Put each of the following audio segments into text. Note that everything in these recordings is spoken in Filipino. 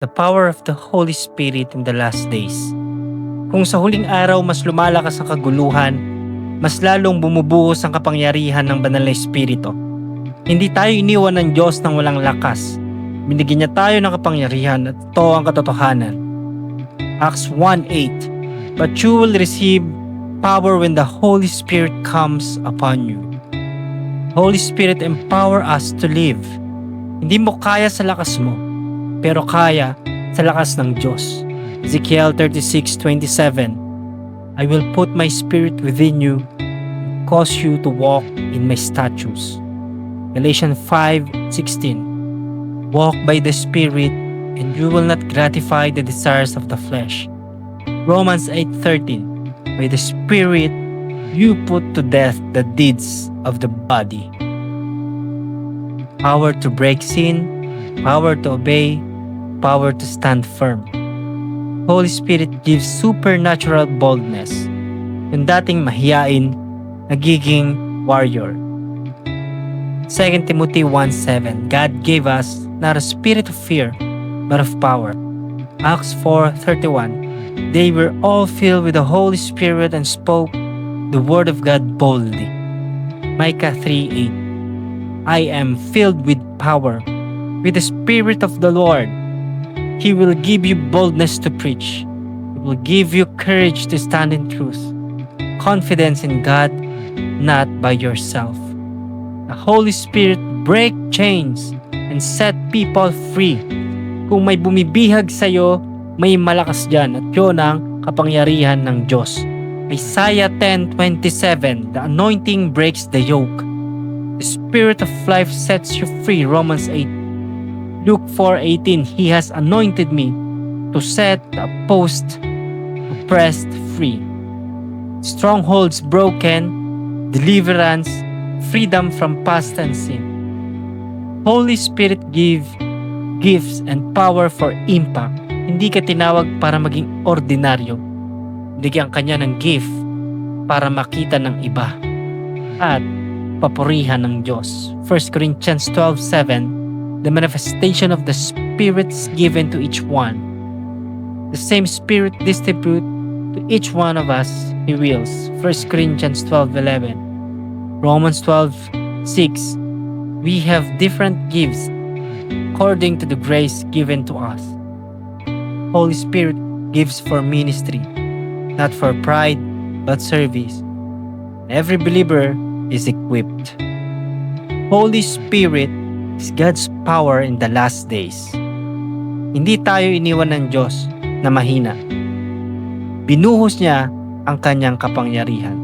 The power of the Holy Spirit in the last days. Kung sa huling araw mas lumalakas ang kaguluhan, mas lalong bumubuhos ang kapangyarihan ng banal na Espiritu. Hindi tayo iniwan ng Diyos ng walang lakas. Binigyan niya tayo ng kapangyarihan at ito ang katotohanan. Acts 1:8. But you will receive power when the Holy Spirit comes upon you. Holy Spirit empower us to live. Hindi mo kaya sa lakas mo, pero kaya sa lakas ng Diyos. Ezekiel 36:27. I will put my spirit within you, cause you to walk in my statutes. Galatians 5:16. Walk by the Spirit, and you will not gratify the desires of the flesh. Romans 8:13. By the Spirit, you put to death the deeds of the body. Power to break sin, power to obey, power to stand firm. Holy Spirit gives supernatural boldness. Yung dating mahiyain, nagiging warrior. 2 Timothy 1:7. God gave us not a spirit of fear, but of power. Acts 4:31. They were all filled with the Holy Spirit and spoke the word of God boldly. Micah 3:8. I am filled with power, with the Spirit of the Lord. He will give you boldness to preach. He will give you courage to stand in truth. Confidence in God, not by yourself. The Holy Spirit break chains and set people free. Kung may bumibihag sa'yo, may malakas dyan at yun ang kapangyarihan ng Diyos. Isaiah 10:27. The anointing breaks the yoke. The Spirit of life sets you free. Romans 8. Luke 4:18. He has anointed me to set the oppressed free. Strongholds broken, deliverance, freedom from past and sin. Holy Spirit give gifts and power for impact. Hindi ka tinawag para maging ordinaryo. Bigyan kanya ng gift para makita ng iba at papurihan ng Diyos. 1 Corinthians 12:7. The manifestation of the Spirit's given to each one. The same Spirit distribute to each one of us He wills. 1 Corinthians 12:11. Romans 12:6. We have different gifts according to the grace given to us. Holy Spirit gives for ministry, not for pride, but service. Every believer is equipped. Holy Spirit is God's power in the last days. Hindi tayo iniwan ng Diyos na mahina. Binuhos niya ang kanyang kapangyarihan.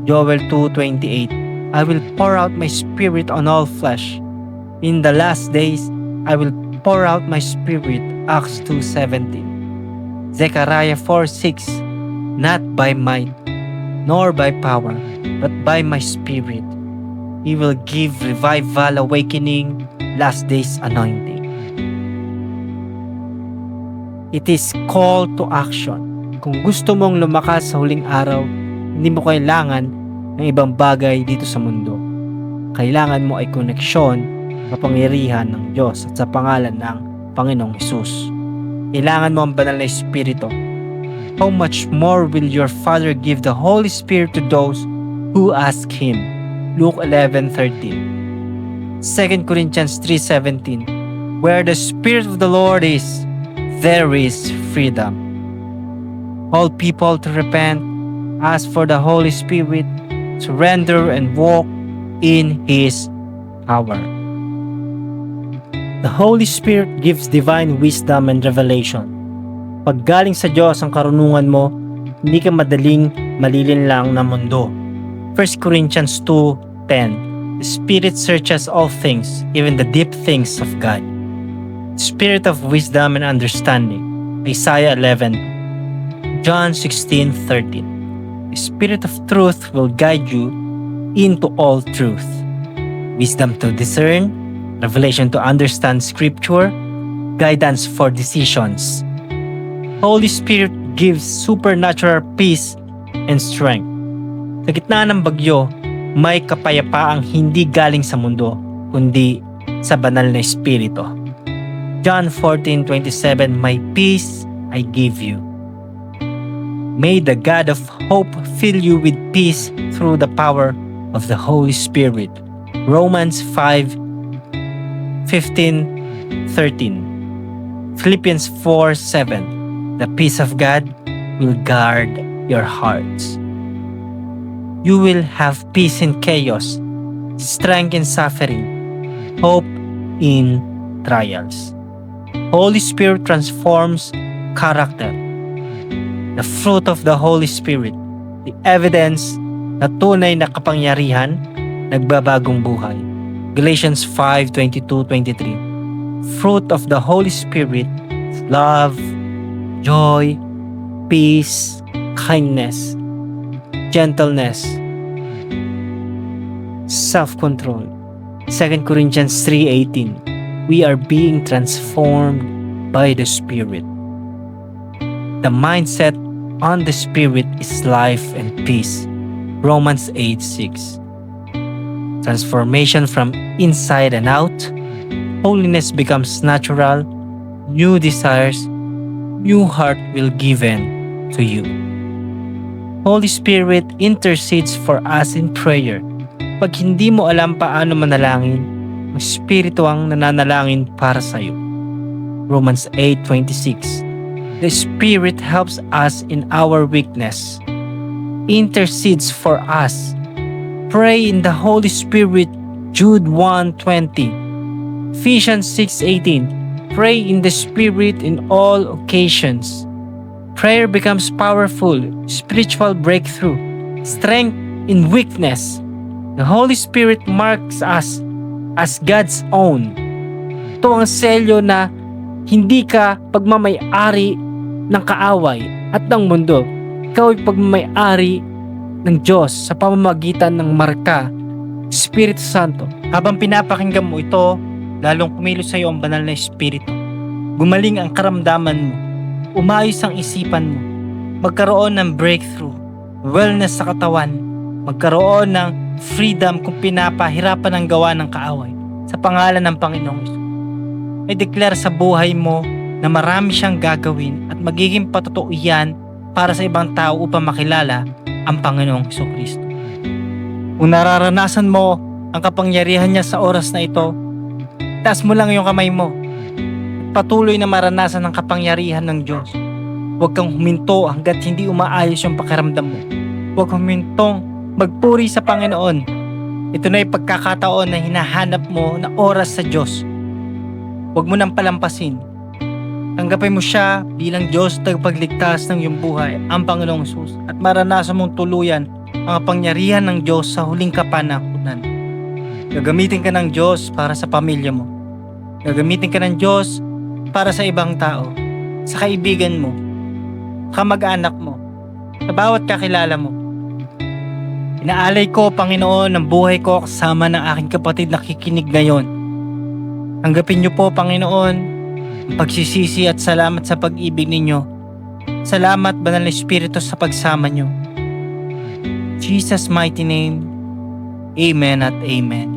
Joel 2:28. I will pour out my spirit on all flesh. In the last days, I will pour out my spirit. Acts 2:17. Zechariah 4:6. Not by might, nor by power, but by my spirit. He will give revival, awakening, last days anointing. It is call to action. Kung gusto mong lumakas sa huling araw, hindi mo kailangan ng ibang bagay dito sa mundo. Kailangan mo ay koneksyon, kapangyarihan ng Diyos at sa pangalan ng Panginoong Hesus. Kailangan mo ang banal na Espiritu. How much more will your Father give the Holy Spirit to those who ask Him? Luke 11:13. 2 Corinthians 3:17. Where the Spirit of the Lord is, there is freedom. Call people to repent, ask for the Holy Spirit, surrender and walk in His power. The Holy Spirit gives divine wisdom and revelation. Pag galing sa Diyos ang karunungan mo, hindi ka madaling malilinlang na mundo. 1 Corinthians 2:10. The Spirit searches all things, even the deep things of God. Spirit of wisdom and understanding. Isaiah 11. John 16:13. The Spirit of truth will guide you into all truth. Wisdom to discern, revelation to understand Scripture, guidance for decisions. Holy Spirit gives supernatural peace and strength. Sa gitna ng bagyo, may kapayapaang hindi galing sa mundo, kundi sa banal na Espiritu. John 14:27, my peace I give you. May the God of hope fill you with peace through the power of the Holy Spirit. Romans 5:15-13. Philippians 4:7. The peace of God will guard your hearts. You will have peace in chaos, strength in suffering, hope in trials. Holy Spirit transforms character. The fruit of the Holy Spirit, the evidence na tunay na kapangyarihan, nagbabagong buhay. Galatians 5:22-23. Fruit of the Holy Spirit, love, joy, peace, kindness, gentleness, self-control. 2 Corinthians 3:18. We are being transformed by the Spirit. The mindset on the Spirit is life and peace. Romans 8:6. Transformation from inside and out. Holiness becomes natural. New desires, new heart will given to you. Holy Spirit intercedes for us in prayer. Pag hindi mo alam paano manalangin, ang Espiritu ang nananalangin para sa iyo. Romans 8:26. The Spirit helps us in our weakness, intercedes for us. Pray in the Holy Spirit. Jude 1:20. Ephesians 6:18. Pray in the Spirit in all occasions. Prayer becomes powerful, spiritual breakthrough, strength in weakness. The Holy Spirit marks us as God's own. Ito ang selyo na hindi ka pagmamay-ari ng kaaway at ng mundo. Ikaw ay pagmamay-ari ng Diyos sa pamamagitan ng marka, Espiritu Santo. Habang pinapakinggan mo ito, lalong kumilos sa iyo ang banal na Espiritu. Gumaling ang karamdaman mo, umayos ang isipan mo, magkaroon ng breakthrough, wellness sa katawan, magkaroon ng freedom kung pinapahirapan ang gawa ng kaaway. Sa pangalan ng Panginoong Hesus. I declare sa buhay mo na marami siyang gagawin at magiging patotoo yan para sa ibang tao upang makilala ang Panginoong Hesukristo. Kung nararanasan mo ang kapangyarihan niya sa oras na ito, taas mo lang yung kamay mo at patuloy na maranasan ang kapangyarihan ng Diyos. Huwag kang huminto hanggat hindi umaayos yung pakiramdam mo. Huwag kang humintong magpuri sa Panginoon. Ito na yung pagkakataon na hinahanap mo na oras sa Diyos. Huwag mo nang palampasin. Tanggapin mo siya bilang Diyos tagapagligtas ng iyong buhay, ang Panginoong Hesus, at maranasan mong tuluyan ang kapangyarihan ng Diyos sa huling kapanahunan. Gagamitin ka ng Diyos para sa pamilya mo. Gagamitin ka ng Diyos para sa ibang tao, sa kaibigan mo, kamag-anak mo, sa bawat kakilala mo. Inaalay ko, Panginoon, ang buhay ko kasama ng aking kapatid na kikinig ngayon. Tanggapin niyo po, Panginoon, ang pagsisisi at salamat sa pag-ibig ninyo. Salamat, Banal na Espiritu, sa pagsama niyo. Jesus' mighty name, Amen at Amen.